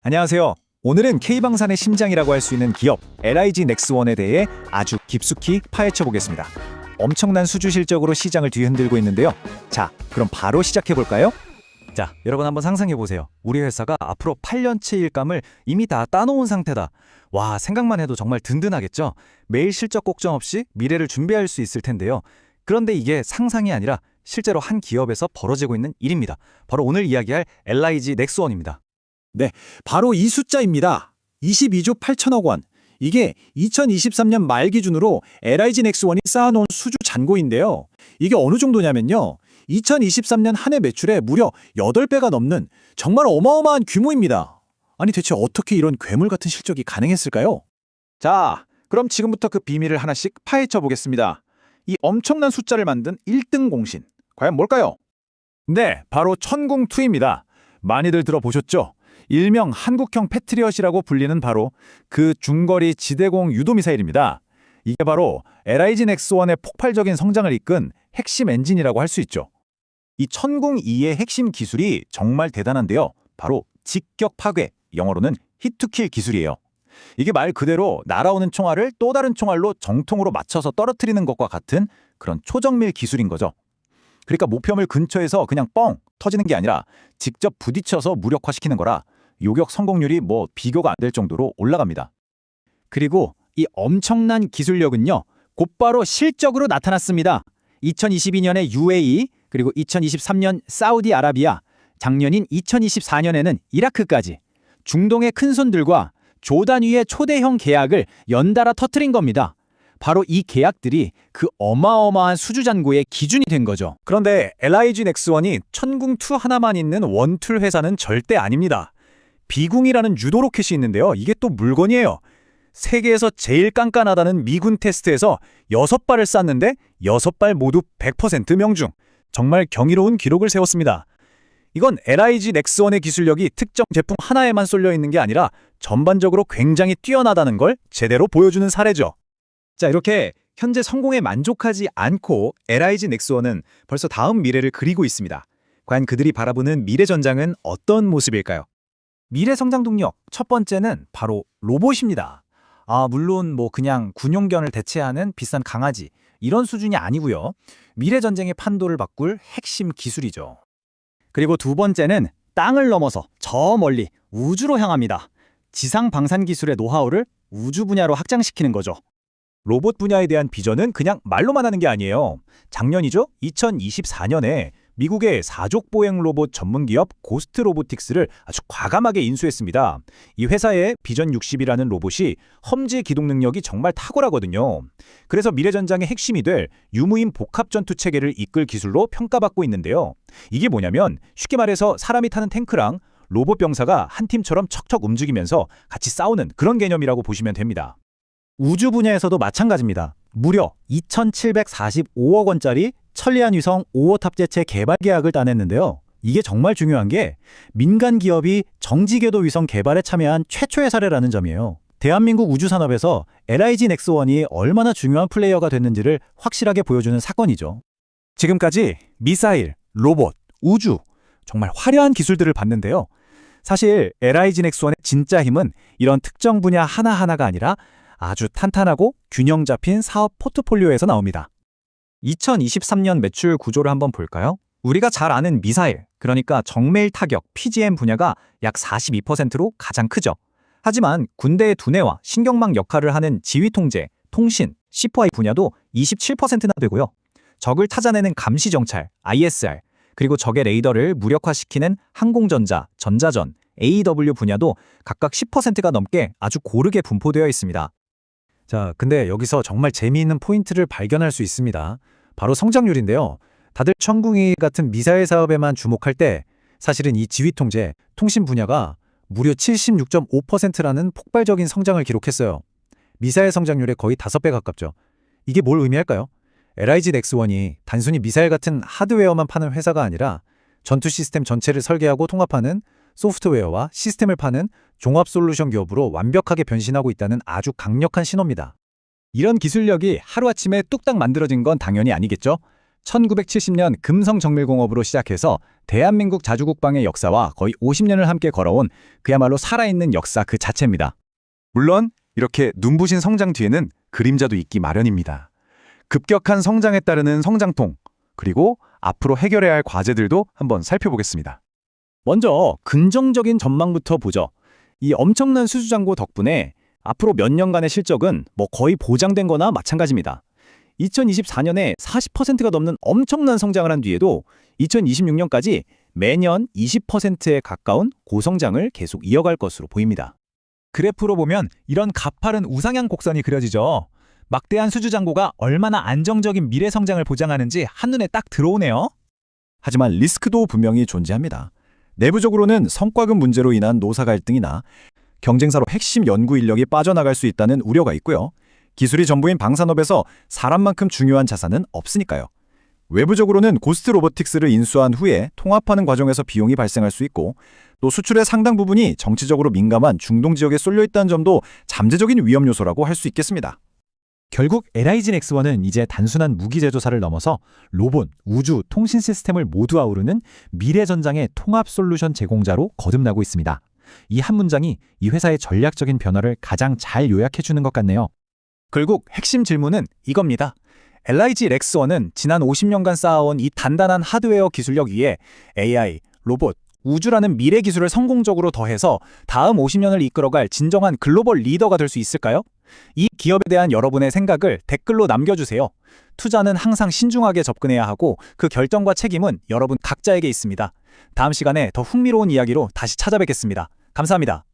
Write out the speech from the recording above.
안녕하세요. 오늘은 K방산의 심장이라고 할 수 있는 기업 LIG 넥스원에 대해 아주 깊숙이 파헤쳐 보겠습니다. 엄청난 수주 실적으로 시장을 뒤흔들고 있는데요. 자, 그럼 바로 시작해 볼까요? 자, 여러분 한번 상상해 보세요. 우리 회사가 앞으로 8년치 일감을 이미 다 따놓은 상태다. 와, 생각만 해도 정말 든든하겠죠? 매일 실적 걱정 없이 미래를 준비할 수 있을 텐데요. 그런데 이게 상상이 아니라 실제로 한 기업에서 벌어지고 있는 일입니다. 바로 오늘 이야기할 LIG 넥스원입니다. 네, 바로 이 숫자입니다. 22조 8천억 원. 이게 2023년 말 기준으로 LIG 넥스원이 쌓아놓은 수주 잔고인데요. 이게 어느 정도냐면요. 2023년 한 해 매출의 무려 8배가 넘는 정말 어마어마한 규모입니다. 아니 대체 어떻게 이런 괴물 같은 실적이 가능했을까요? 자, 그럼 지금부터 그 비밀을 하나씩 파헤쳐 보겠습니다. 이 엄청난 숫자를 만든 1등 공신, 과연 뭘까요? 네, 바로 천궁2입니다. 많이들 들어보셨죠? 일명 한국형 패트리엇이라고 불리는 바로 그 중거리 지대공 유도미사일입니다. 이게 바로 LIG 넥스원의 폭발적인 성장을 이끈 핵심 엔진이라고 할 수 있죠. 이 천궁2의 핵심 기술이 정말 대단한데요. 바로 직격 파괴, 영어로는 히트킬 기술이에요. 이게 말 그대로 날아오는 총알을 또 다른 총알로 정통으로 맞춰서 떨어뜨리는 것과 같은 그런 초정밀 기술인 거죠. 그러니까 목표물 근처에서 그냥 뻥 터지는 게 아니라 직접 부딪혀서 무력화시키는 거라 요격 성공률이 비교가 안 될 정도로 올라갑니다. 그리고 이 엄청난 기술력은요. 곧바로 실적으로 나타났습니다. 2022년에 UAE, 그리고 2023년 사우디아라비아, 작년인 2024년에는 이라크까지 중동의 큰 손들과 조단위의 초대형 계약을 연달아 터뜨린 겁니다. 바로 이 계약들이 그 어마어마한 수주 잔고의 기준이 된 거죠. 그런데 LIG 넥스원이 천궁2 하나만 있는 원툴 회사는 절대 아닙니다. 비궁이라는 유도 로켓이 있는데요. 이게 또 물건이에요. 세계에서 제일 깐깐하다는 미군 테스트에서 6발을 쐈는데 6발 모두 100% 명중. 정말 경이로운 기록을 세웠습니다. 이건 LIG 넥스원의 기술력이 특정 제품 하나에만 쏠려 있는 게 아니라 전반적으로 굉장히 뛰어나다는 걸 제대로 보여주는 사례죠. 자, 이렇게 현재 성공에 만족하지 않고 LIG 넥스원은 벌써 다음 미래를 그리고 있습니다. 과연 그들이 바라보는 미래 전장은 어떤 모습일까요? 미래 성장 동력 첫 번째는 바로 로봇입니다. 물론 그냥 군용견을 대체하는 비싼 강아지 이런 수준이 아니고요. 미래 전쟁의 판도를 바꿀 핵심 기술이죠. 그리고 두 번째는 땅을 넘어서 저 멀리 우주로 향합니다. 지상 방산 기술의 노하우를 우주 분야로 확장시키는 거죠. 로봇 분야에 대한 비전은 그냥 말로만 하는 게 아니에요. 작년이죠? 2024년에 미국의 사족 보행 로봇 전문 기업 고스트 로보틱스를 아주 과감하게 인수했습니다. 이 회사의 비전 60이라는 로봇이 험지 기동 능력이 정말 탁월하거든요. 그래서 미래 전장의 핵심이 될 유무인 복합 전투 체계를 이끌 기술로 평가받고 있는데요. 이게 뭐냐면 쉽게 말해서 사람이 타는 탱크랑 로봇 병사가 한 팀처럼 척척 움직이면서 같이 싸우는 그런 개념이라고 보시면 됩니다. 우주 분야에서도 마찬가지입니다. 무려 2,745억 원짜리 천리안 위성 5호 탑재체 개발 계약을 따냈는데요. 이게 정말 중요한 게 민간 기업이 정지궤도 위성 개발에 참여한 최초의 사례라는 점이에요. 대한민국 우주산업에서 LIG 넥스원이 얼마나 중요한 플레이어가 됐는지를 확실하게 보여주는 사건이죠. 지금까지 미사일, 로봇, 우주, 정말 화려한 기술들을 봤는데요. 사실 LIG 넥스원의 진짜 힘은 이런 특정 분야 하나하나가 아니라 아주 탄탄하고 균형 잡힌 사업 포트폴리오에서 나옵니다. 2023년 매출 구조를 한번 볼까요? 우리가 잘 아는 미사일, 그러니까 정밀 타격, PGM 분야가 약 42%로 가장 크죠. 하지만 군대의 두뇌와 신경망 역할을 하는 지휘통제, 통신, C4I 분야도 27%나 되고요. 적을 찾아내는 감시정찰, ISR, 그리고 적의 레이더를 무력화시키는 항공전자, 전자전, AEW 분야도 각각 10%가 넘게 아주 고르게 분포되어 있습니다. 자, 근데 여기서 정말 재미있는 포인트를 발견할 수 있습니다. 바로 성장률인데요. 다들 천궁이 같은 미사일 사업에만 주목할 때 사실은 이 지휘통제, 통신 분야가 무려 76.5%라는 폭발적인 성장을 기록했어요. 미사일 성장률의 거의 5배 가깝죠. 이게 뭘 의미할까요? LIG 넥스원이 단순히 미사일 같은 하드웨어만 파는 회사가 아니라 전투 시스템 전체를 설계하고 통합하는 소프트웨어와 시스템을 파는 종합 솔루션 기업으로 완벽하게 변신하고 있다는 아주 강력한 신호입니다. 이런 기술력이 하루아침에 뚝딱 만들어진 건 당연히 아니겠죠? 1970년 금성정밀공업으로 시작해서 대한민국 자주국방의 역사와 거의 50년을 함께 걸어온 그야말로 살아있는 역사 그 자체입니다. 물론 이렇게 눈부신 성장 뒤에는 그림자도 있기 마련입니다. 급격한 성장에 따르는 성장통, 그리고 앞으로 해결해야 할 과제들도 한번 살펴보겠습니다. 먼저 긍정적인 전망부터 보죠. 이 엄청난 수주잔고 덕분에 앞으로 몇 년간의 실적은 거의 보장된 거나 마찬가지입니다. 2024년에 40%가 넘는 엄청난 성장을 한 뒤에도 2026년까지 매년 20%에 가까운 고성장을 계속 이어갈 것으로 보입니다. 그래프로 보면 이런 가파른 우상향 곡선이 그려지죠. 막대한 수주잔고가 얼마나 안정적인 미래 성장을 보장하는지 한눈에 딱 들어오네요. 하지만 리스크도 분명히 존재합니다. 내부적으로는 성과급 문제로 인한 노사 갈등이나 경쟁사로 핵심 연구 인력이 빠져나갈 수 있다는 우려가 있고요. 기술이 전부인 방산업에서 사람만큼 중요한 자산은 없으니까요. 외부적으로는 고스트 로보틱스를 인수한 후에 통합하는 과정에서 비용이 발생할 수 있고, 또 수출의 상당 부분이 정치적으로 민감한 중동 지역에 쏠려 있다는 점도 잠재적인 위험 요소라고 할 수 있겠습니다. 결국 LIG 넥스원은 이제 단순한 무기 제조사를 넘어서 로봇, 우주, 통신 시스템을 모두 아우르는 미래 전장의 통합 솔루션 제공자로 거듭나고 있습니다. 이 한 문장이 이 회사의 전략적인 변화를 가장 잘 요약해 주는 것 같네요. 결국 핵심 질문은 이겁니다. LIG 렉스원은 지난 50년간 쌓아온 이 단단한 하드웨어 기술력 위에 AI, 로봇, 우주라는 미래 기술을 성공적으로 더해서 다음 50년을 이끌어갈 진정한 글로벌 리더가 될 수 있을까요? 이 기업에 대한 여러분의 생각을 댓글로 남겨주세요. 투자는 항상 신중하게 접근해야 하고 그 결정과 책임은 여러분 각자에게 있습니다. 다음 시간에 더 흥미로운 이야기로 다시 찾아뵙겠습니다. 감사합니다.